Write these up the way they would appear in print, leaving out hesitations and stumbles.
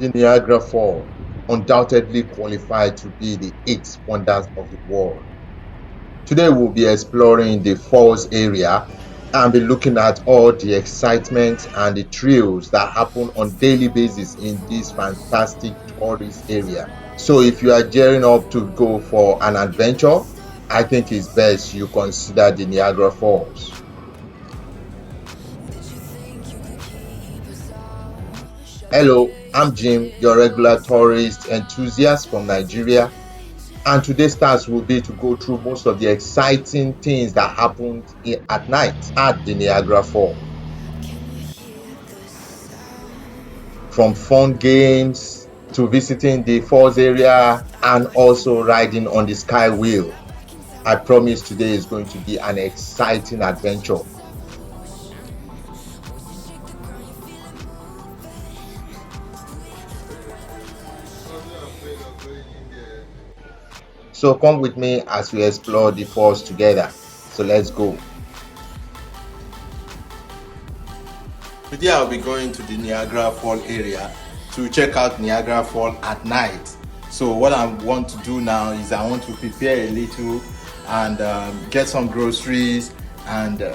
The Niagara Falls undoubtedly qualify to be the eighth wonders of the world. Today we'll be exploring the falls area and be looking at all the excitement and the thrills that happen on daily basis in this fantastic tourist area. So if you are gearing up to go for an adventure, I think it's best you consider the Niagara Falls. Hello, I'm Jim, your regular tourist enthusiast from Nigeria. And today's task will be to go through most of the exciting things that happened at night at the Niagara Falls. From fun games to visiting the falls area and also riding on the sky wheel. I promise today is going to be an exciting adventure. So come with me as we explore the falls together. So let's go. Today I'll be going to the Niagara Falls area to check out Niagara Falls at night. So what I want to do now is I want to prepare a little and get some groceries and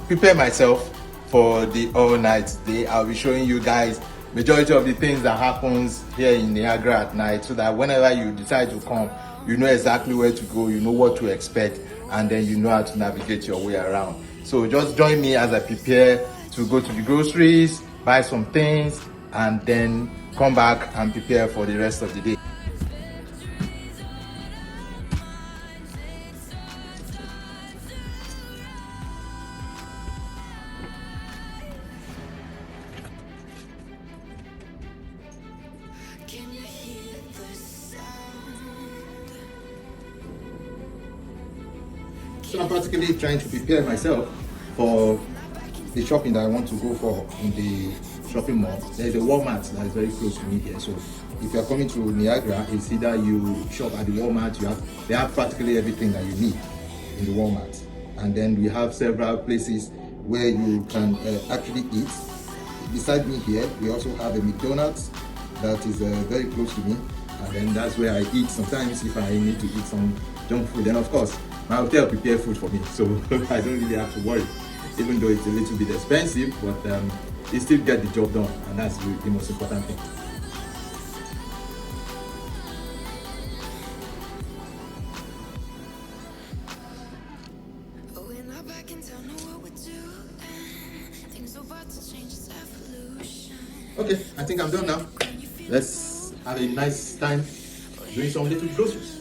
prepare myself for the all night day. I'll be showing you guys majority of the things that happens here in Niagara at night, so that whenever you decide to come, you know exactly where to go, you know what to expect, and then you know how to navigate your way around. So just join me as I prepare to go to the groceries, buy some things, and then come back and prepare for the rest of the day. So I'm practically trying to prepare myself for the shopping that I want to go for in the shopping mall. There's a Walmart that is very close to me here. So if you're coming to Niagara, it's either you shop at the Walmart, they have practically everything that you need in the Walmart. And then we have several places where you can actually eat. Beside me here, we also have a McDonald's that is very close to me. And then that's where I eat sometimes if I need to eat some junk food. Then of course, my hotel prepare food for me, so I don't really have to worry, even though it's a little bit expensive, but it still get the job done, and that's the most important thing. Okay, I think I'm done now. Let's have a nice time doing some little groceries.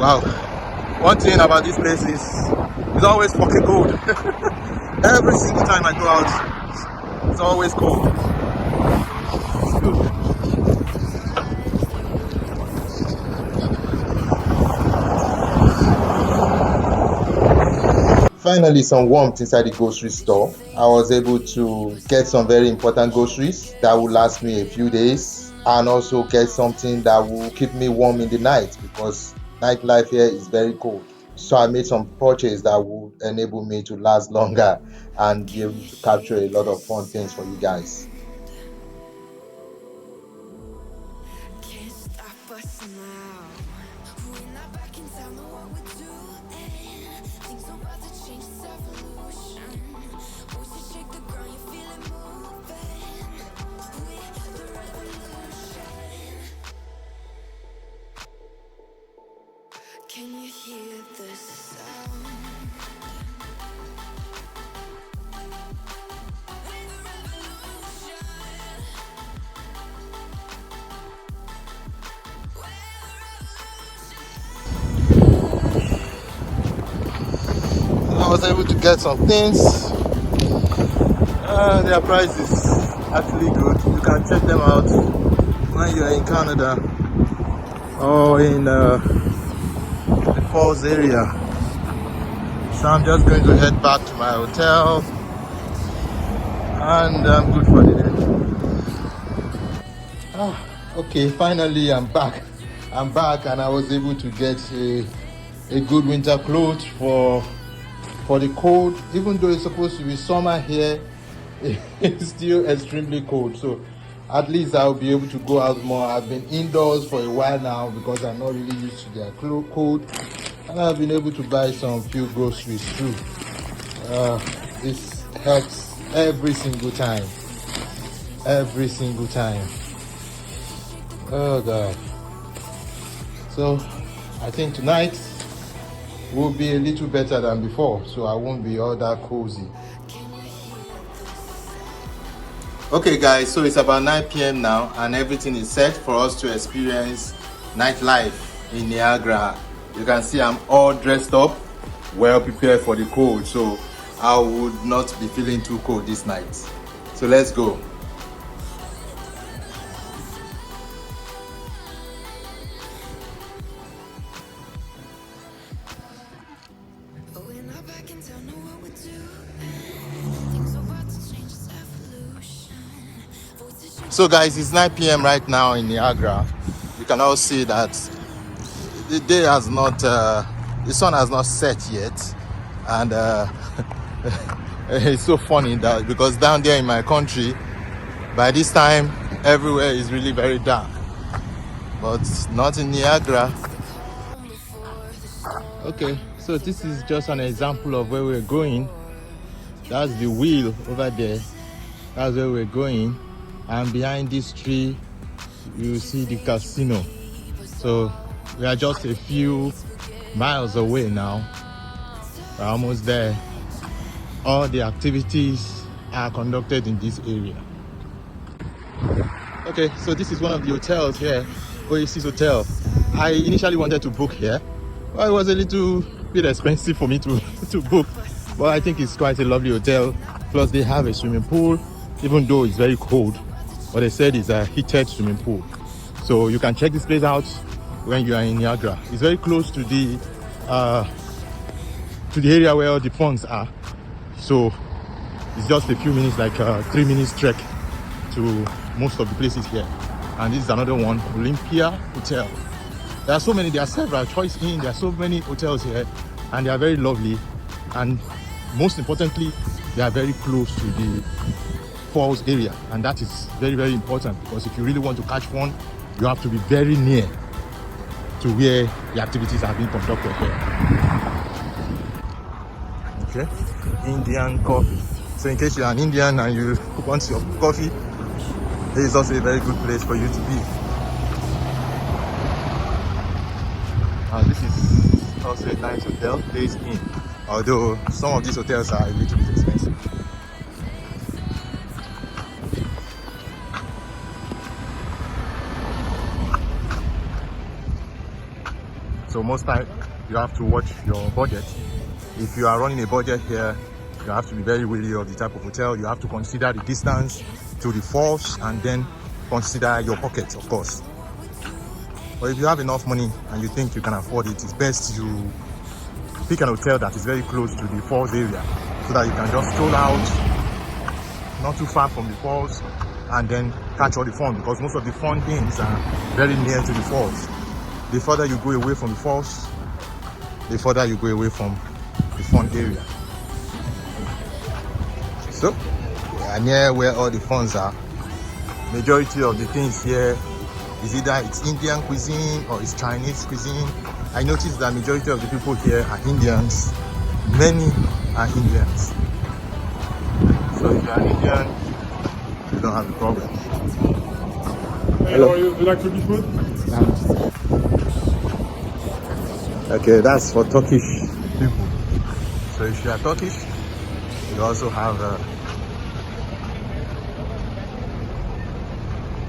Wow, one thing about this place is it's always fucking cold. Every single time I go out, it's always cold. Finally, some warmth inside the grocery store. I was able to get some very important groceries that will last me a few days, and also get something that will keep me warm in the night, because nightlife here is very cold. So I made some purchase that would enable me to last longer and be able to capture a lot of fun things for you guys. Can you hear the sound? I was able to get some things. Their price is actually good. You can check them out when you're in Canada or in the falls area. So I'm just going to head back to my hotel and I'm good for the day. Okay, finally I'm back. And I was able to get a good winter clothes for for the cold. Even though it's supposed to be summer here, it's still extremely cold. So at least I'll be able to go out more. I've been indoors for a while now because I'm not really used to their cold, and I've been able to buy some few groceries too. This helps every single time. Every single time. Oh God. So I think tonight will be a little better than before, so I won't be all that cozy. Okay guys, so it's about 9 p.m. now and everything is set for us to experience nightlife in Niagara. You can see I'm all dressed up, well prepared for the cold, so I would not be feeling too cold this night. So let's go. So guys, it's 9 p.m. right now in Niagara. You can all see that the day has not, the sun has not set yet. And it's so funny that because down there in my country, by this time, everywhere is really very dark. But not in Niagara. Okay, so this is just an example of where we're going. That's the wheel over there. That's where we're going. And behind this tree, you see the casino. So we are just a few miles away now. We're almost there. All the activities are conducted in this area. Okay, so this is one of the hotels here, Oasis Hotel. I initially wanted to book here, but it was a little bit expensive for me to book. But I think it's quite a lovely hotel. Plus they have a swimming pool, even though it's very cold. But they said it's a heated swimming pool. So you can check this place out when you are in Niagara. It's very close to the area where all the ponds are. So it's just a few minutes, like 3 minutes trek to most of the places here. And this is another one, Olympia Hotel. There are so many, there are several Choice Inn, there are so many hotels here, and they are very lovely. And most importantly, they are very close to the falls area, and that is very, very important, because if you really want to catch fun, you have to be very near to where the activities are being conducted here. Okay, Indian coffee. So in case you're an Indian and you want your coffee, this is also a very good place for you to be. This is also a nice hotel, Days Inn, although some of these hotels are a little bit expensive. So most time you have to watch your budget. If you are running a budget here, you have to be very wary of the type of hotel. You have to consider the distance to the falls and then consider your pockets, of course. But if you have enough money and you think you can afford it, it's best you pick an hotel that is very close to the falls area, so that you can just stroll out not too far from the falls and then catch all the fun, because most of the fun things are very near to the falls. The further you go away from the falls, the further you go away from the fun area. So we are near where all the funds are. Majority of the things here is either it's Indian cuisine or it's Chinese cuisine. I noticed that majority of the people here are Indians. Many are Indians. So if you are an Indian, you don't have a problem. Hey, how are you? You like Turkish food? Okay, that's for Turkish people. So if you are Turkish, you also have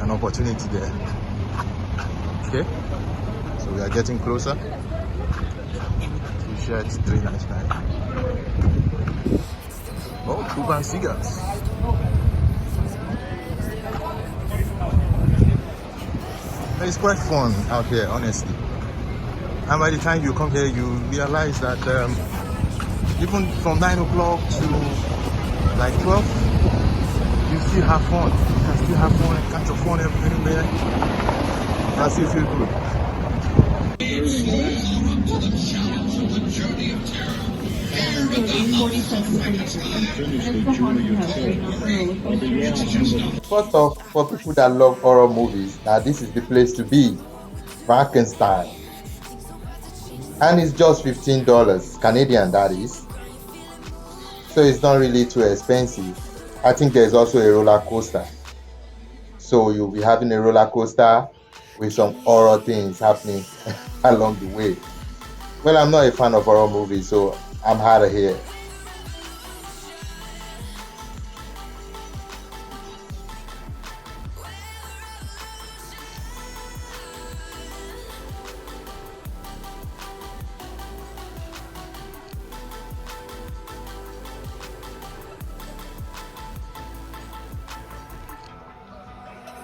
an opportunity there. Okay, so we are getting closer. T-shirt $3.99. Oh, Cuban cigars. It's quite fun out here, honestly. And by the time you come here, you realize that even from 9 o'clock to like 12, you still have fun. You can still have fun and catch your fun anywhere. That still feels good. First off, for people that love horror movies, now this is the place to be. Frankenstein. And it's just $15, Canadian that is. So it's not really too expensive. I think there's also a roller coaster. So you'll be having a roller coaster with some horror things happening along the way. Well, I'm not a fan of horror movies, so I'm out of here.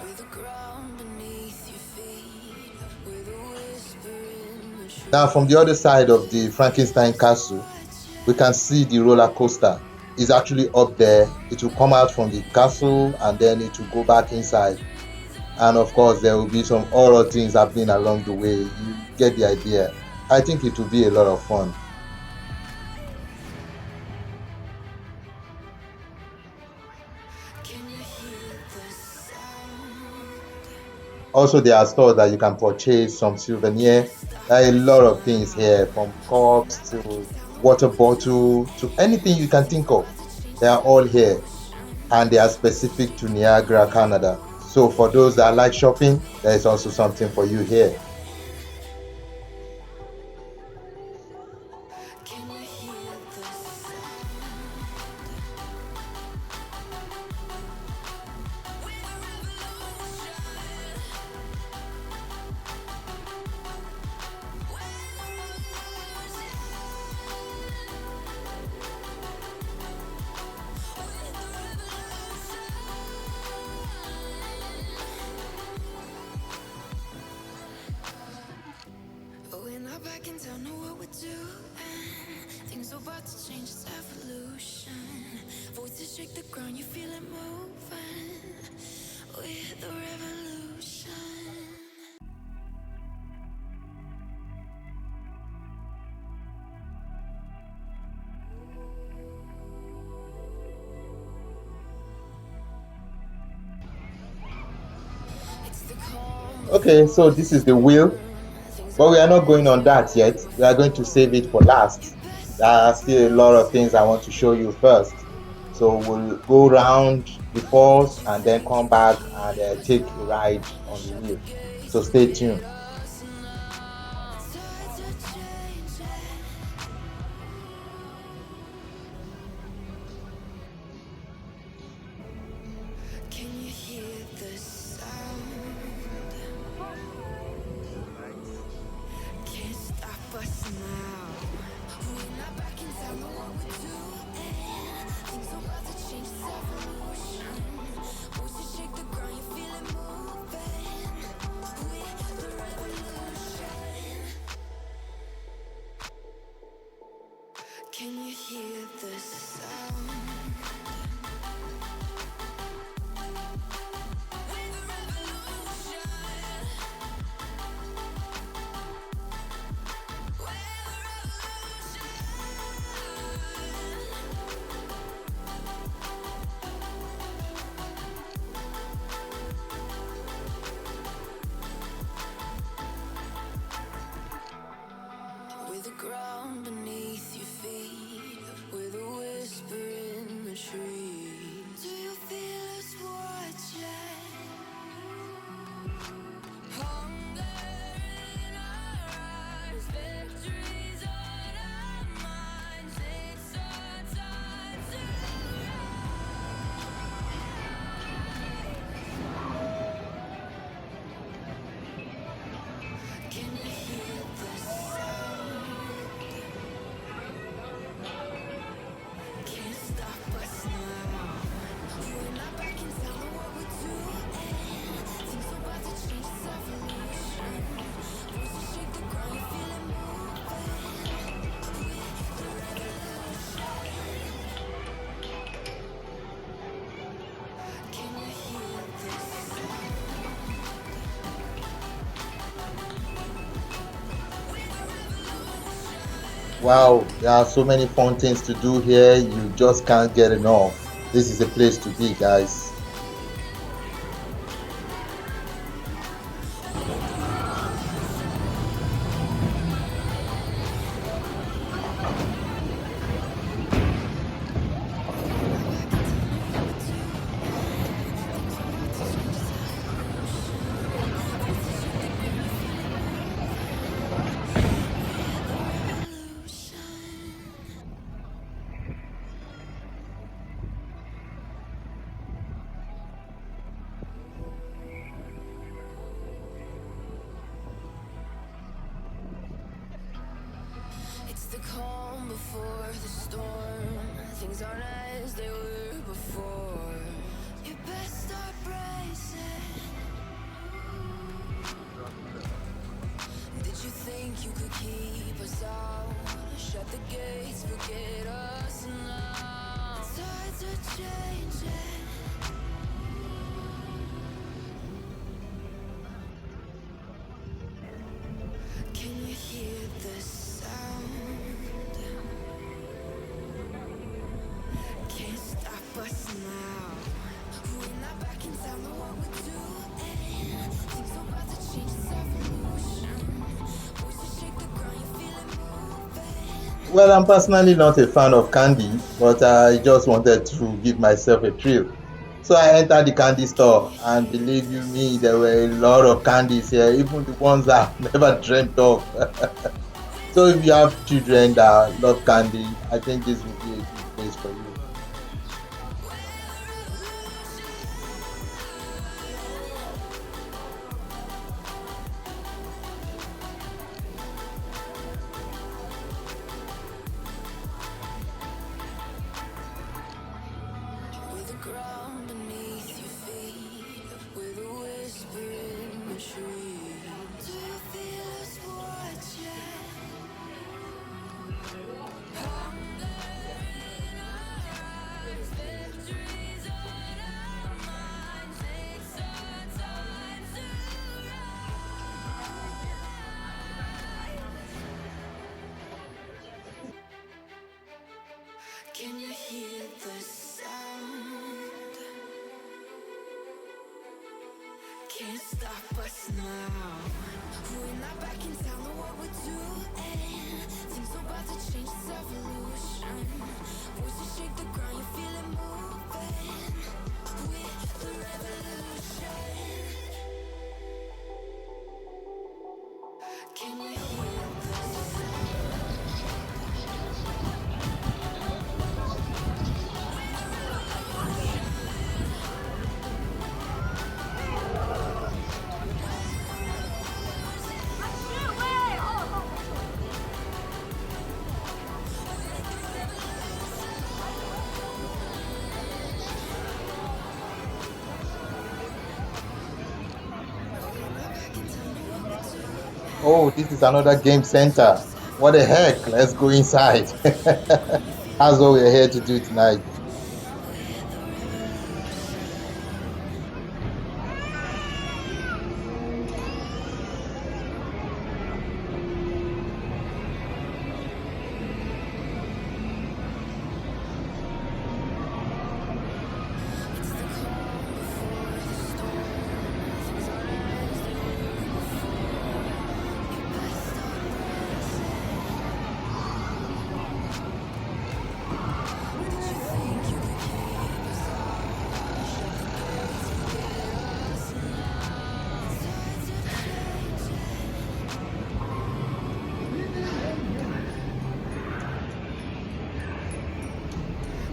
With the ground beneath your feet, with a whisper in the Now, from the other side of the Frankenstein castle, we can see the roller coaster. It's actually up there. It will come out from the castle and then it will go back inside. And of course, there will be some horror things happening along the way. You get the idea. I think it will be a lot of fun. Can you hear the sound? Also, there are stores that you can purchase some souvenir. There are a lot of things here, from cups to water bottle to anything you can think of. They are all here, and they are specific to Niagara, Canada. So for those that like shopping, there is also something for you here. Can you hear the sound? We're not backing down, know what we're doing. Things are about to change, it's evolution. Voices shake the ground, you feel it moving. With the revolution. It's the calm. Okay, so this is the wheel, but we are not going on that yet. We are going to save it for last. There are still a lot of things I want to show you first. So we'll go around the falls and then come back and take a ride on the wheel. So stay tuned. Can you hear the sound? Can't stop us now. We're not backing down, know what we're doing. Things are about to change, it's evolution. Voices shake the ground, you feel it moving. With the revolution. Wow, there are so many fun things to do here. You just can't get enough. This is a place to be, guys. It's the calm before the storm. Things aren't as they were before. You best start bracing. Did you think you could keep us out? Shut the gates, forget us now. The tides are changing. Can you hear the sound? Can't stop us now. We're not back in town, know what we're doing. Things are about to change, it's evolution. Voices shake the ground, you feel it moving. Well, I'm personally not a fan of candy, but I just wanted to give myself a thrill. So I entered the candy store, and believe you me, there were a lot of candies here, even the ones I've never dreamt of. So if you have children that love candy, I think this would be a good place for you. With the ground beneath your feet, with a whisper in the tree. Do you feel us watching? Hunger in our eyes, victories on our minds. Takes our time to rise. Can you hear the sound? Can't stop us now. We're not back in town, know what we're doing. Things are about to change, it's evolution. Voices shake the ground, you feel it moving. We're the revolution. Can you hear the Oh, this is another game center. What the heck? Let's go inside. That's what we're here to do tonight.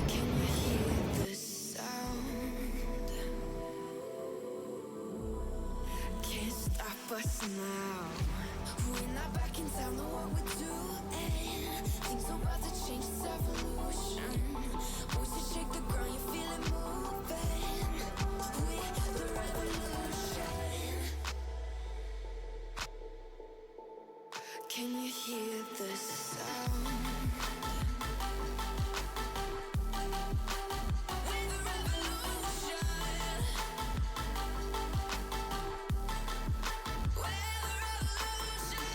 Can you hear the sound? Can't stop us now. We're not back in town, know what we're doing. Things are about to change, it's evolution. Voices shake the ground, you feel it moving. We're the revolution. Can you hear the sound? We're the revolution. We're the revolution.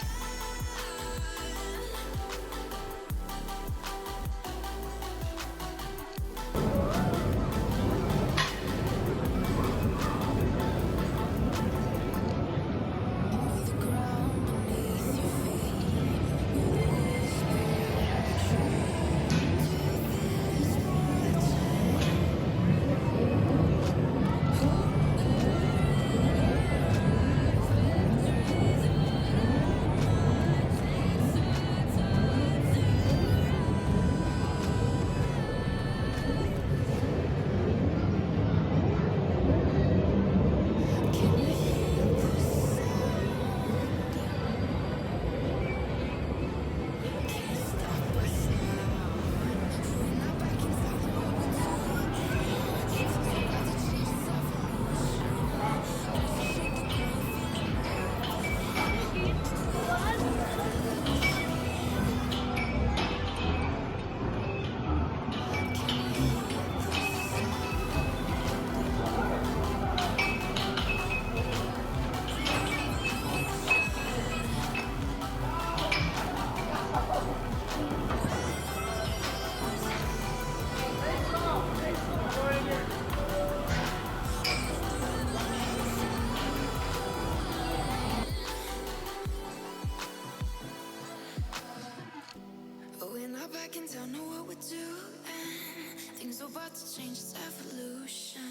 about to change, it's evolution.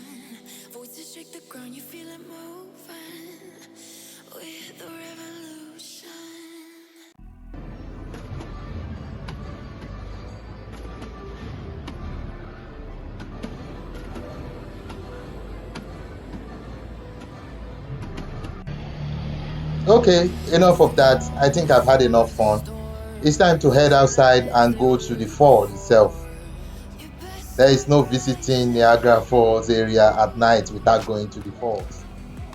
Voices shake the ground, you feel it moving with the revolution. Okay, enough of that. I think I've had enough fun. It's time to head outside and go to the fall itself. There is no visiting Niagara Falls area at night without going to the falls.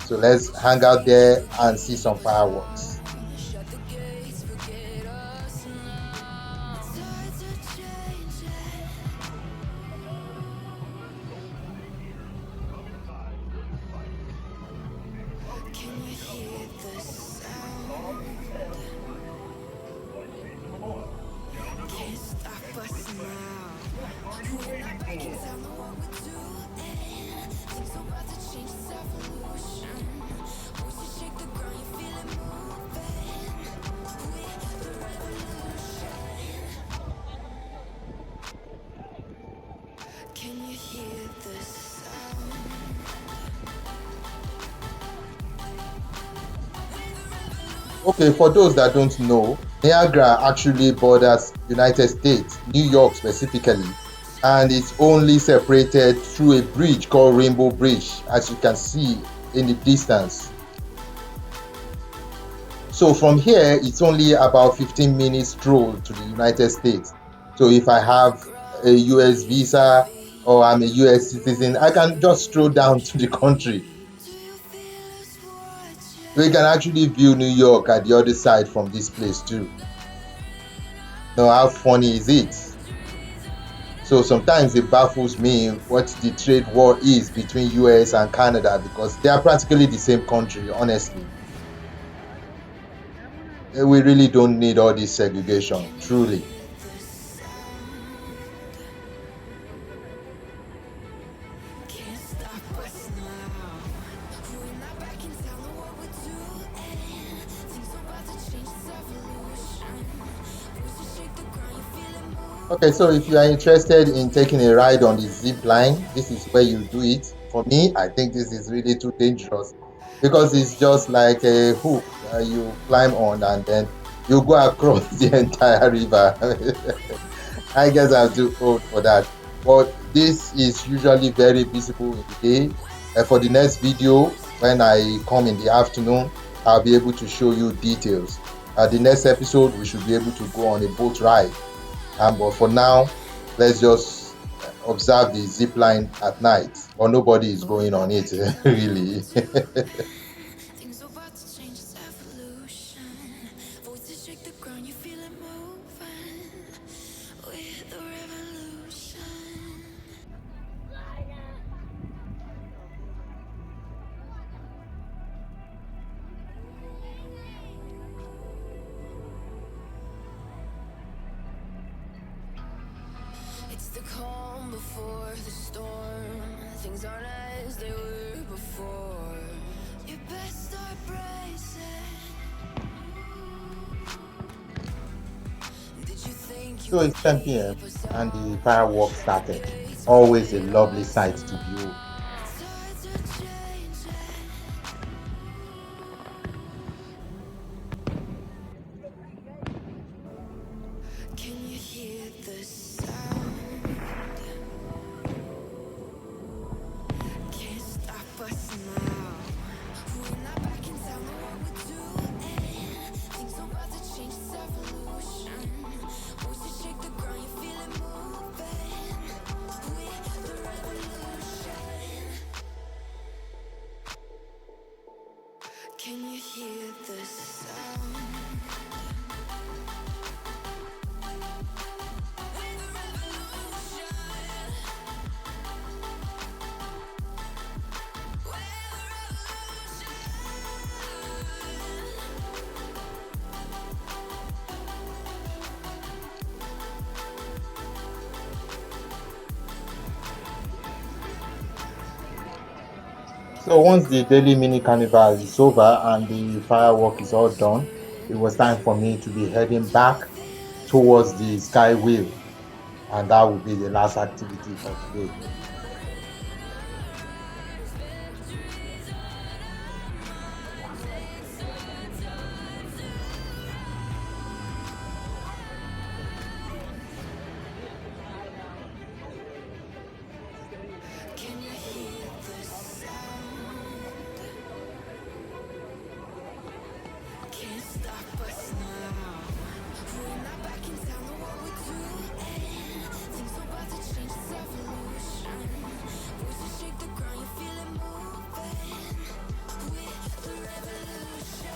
So let's hang out there and see some fireworks. Shut the gates, forget us now. Tides are changing. Can you hear the sound? Can't stop us now. We're not back in time, know what we're doing. Things are about to change, it's evolution. Voices shake the ground, you feel it moving with the revolution. Can you hear the sound? Okay, for those that don't know, Niagara actually borders United States, New York specifically, and it's only separated through a bridge called Rainbow Bridge, as you can see in the distance. So from here, it's only about 15 minutes stroll to the United States. So if I have a US visa or I'm a US citizen, I can just stroll down to the country. Do you feel us watching? We can actually view New York at the other side from this place too. Now, how funny is it? So sometimes it baffles me what the trade war is between US and Canada, because they are practically the same country, honestly. We really don't need all this segregation, truly. Can't stop us now. We're not back in time, know what we're doing. Things are about to change, it's evolution. Voices shake the ground, you feel it move. Okay, so if you are interested in taking a ride on the zip line, this is where you do it. For me, I think this is really too dangerous because it's just like a hook you climb on and then you go across the entire river. I guess I'm too old for that. But this is usually very visible in the day. For the next video, when I come in the afternoon, I'll be able to show you details. The next episode, we should be able to go on a boat ride. But for now, let's just observe the zip line at night, or nobody is going on it, really. Things are about to change, it's evolution. Voices shake the ground, you feel it moving with the revolution. It's the calm before the storm. Things aren't as they were before. You best start bracing. Did you think you So it's 10 p.m. and the fireworks started. Always a lovely sight to view. tides are changing? Can you hear the sound? Can't stop us now. We're not back in time, know what we're doing. Things are about to change, it's evolution. Voices shake the ground, you feel it moving with the revolution. Can you hear the sound? With the revolution. So once the daily mini carnival is over and the firework is all done, it was time for me to be heading back towards the Skyway. and that will be the last activity for today. Can you hear the sound? Can't stop us now. We're not back in town, know what we're doing. Things are about to change, it's evolution. Voices shake the ground, you feel it moving. With the revolution.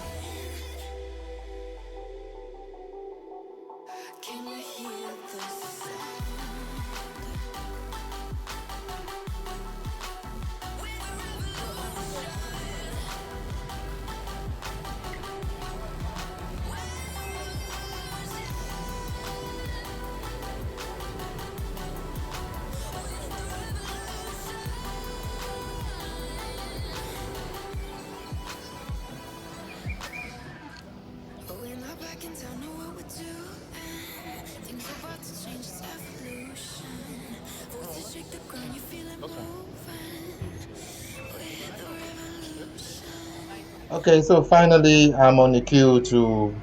Can you hear the sound? But we're not back in town, know what we're doing. Things are about to change, it's evolution. Voices shake the ground, you feel it moving. With the revolution. Okay, so finally, I'm on the queue to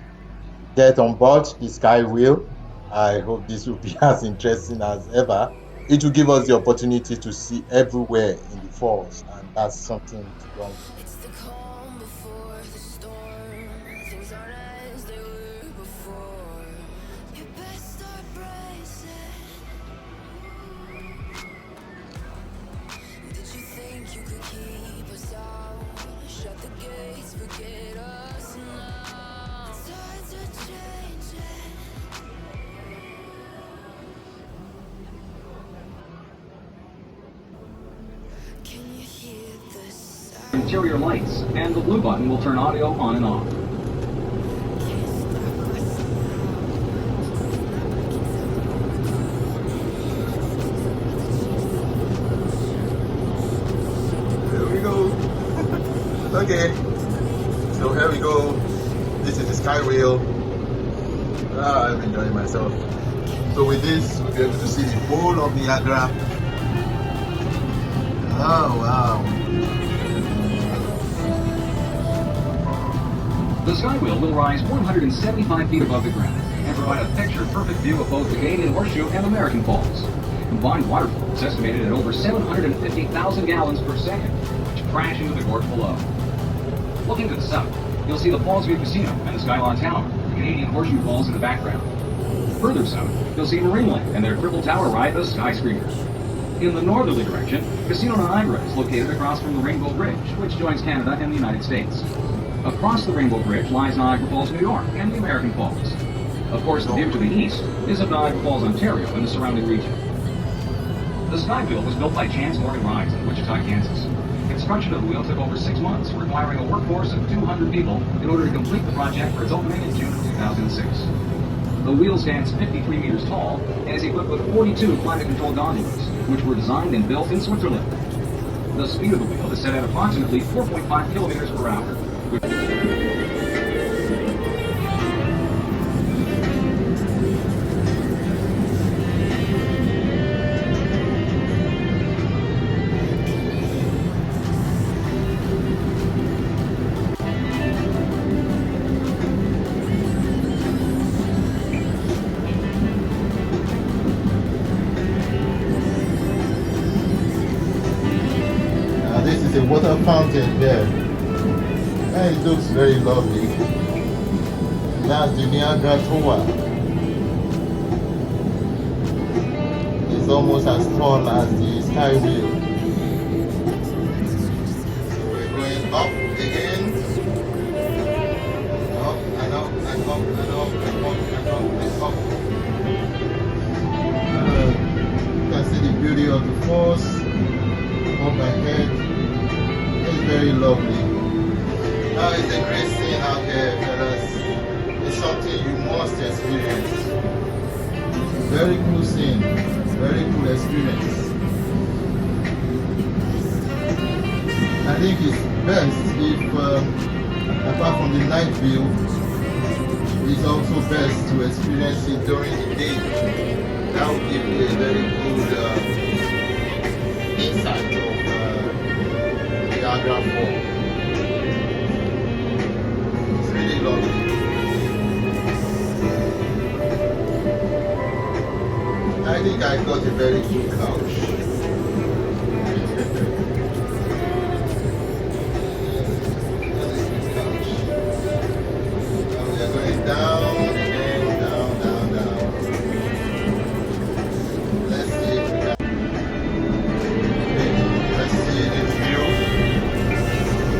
get on board the Sky Wheel. I hope this will be as interesting as ever. It will give us the opportunity to see everywhere in the falls, and that's something to don't. It's the calm before the storm. Things aren't as they were before. You best start bracing. Did you think you could keep us out? Shut the gates, forget us now. Tides are changing. Can you hear the sound? Interior lights, and the blue button will turn audio on and off. Can't stop us Here we go. Okay, so here we go. This is the Sky Wheel. I'm enjoying myself. So with this, we'll be able to see the whole of Niagara. Oh wow. The Sky Wheel will rise 175 feet above the ground and provide a picture-perfect view of both the Canadian Horseshoe and American Falls. Combined waterfall is estimated at over 750,000 gallons per second, which crash into the gorge below. Looking to the south, you'll see the Falls View Casino and the Skyline Tower, the Canadian Horseshoe Falls in the background. Further south, you'll see Marineland and their triple tower ride, the Sky Screamers. In the northerly direction, Casino Niagara is located across from the Rainbow Bridge, which joins Canada and the United States. Across the Rainbow Bridge lies Niagara Falls, New York, and the American Falls. Of course, the view to the east is of Niagara Falls, Ontario, and the surrounding region. The Sky Wheel was built by Chance Morgan Rides in Wichita, Kansas. Construction of the wheel took over 6 months, requiring a workforce of 200 people in order to complete the project for its opening in June of 2006. The wheel stands 53 meters tall and is equipped with 42 climate-controlled gondolas, which were designed and built in Switzerland. The speed of the wheel is set at approximately 4.5 kilometers per hour. This is a water fountain here. And it looks very lovely. That's the Niagara Tower. It's almost as tall as the Sky Wheel. So we're going up again. Up and up and up and up and up and up and up. You can see the beauty of the falls up ahead. It's very lovely. Now it's a great scene out here, fellas. It's something you must experience. Very cool scene, very cool experience. I think it's best if, apart from the night view, it's also best to experience it during the day. that will give you a very good insight of Niagara Falls. It's really lovely. I think I got a very good couch. Now we are going down again, down, down, down. Let's see if we can. Let's see this view.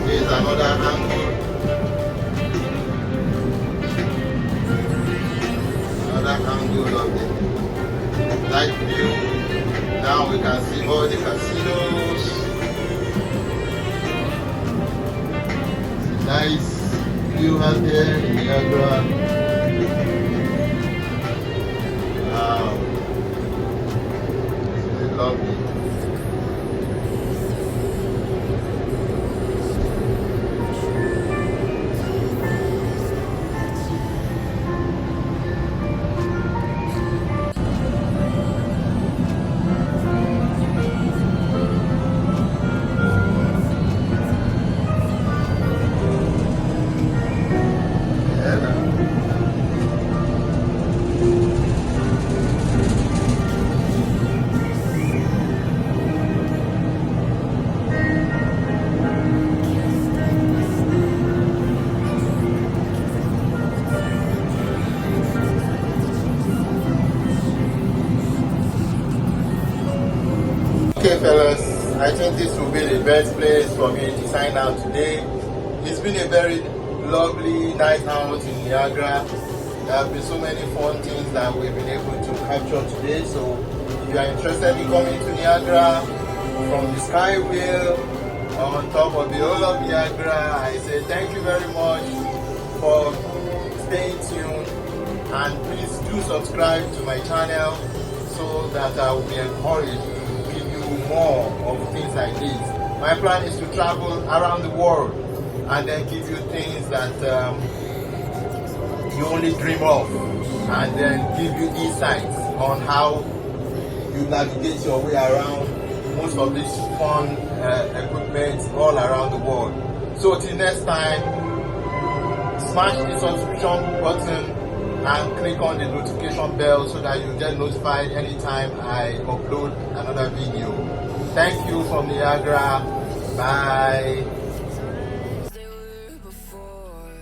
Here's another angle. Another angle of the night view. Now we can see all the casinos. Nice view out there in Niagara. Wow. It's really lovely. Okay fellas, I think this will be the best place for me to sign out today. It's been a very lovely night out in Niagara. There have been so many fun things that we've been able to capture today. So if you are interested in coming to Niagara from the sky wheel on top of the whole of Niagara, I say thank you very much for staying tuned, and please do subscribe to my channel so that I will be encouraged more of things like this. My plan is to travel around the world and then give you things that you only dream of, and then give you insights on how you navigate your way around most of these fun equipment all around the world. So till next time, smash the subscription button and click on the notification bell so that you get notified anytime I upload another video. Thank you from Niagara. Bye. They were before.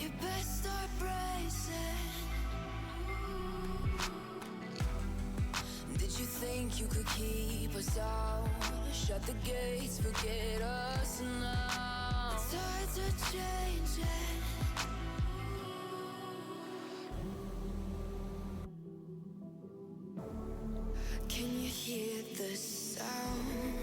You best start bracing. Did you think you could keep us out? Shut the gates, forget us now. The tides are changing. Can you hear the sound?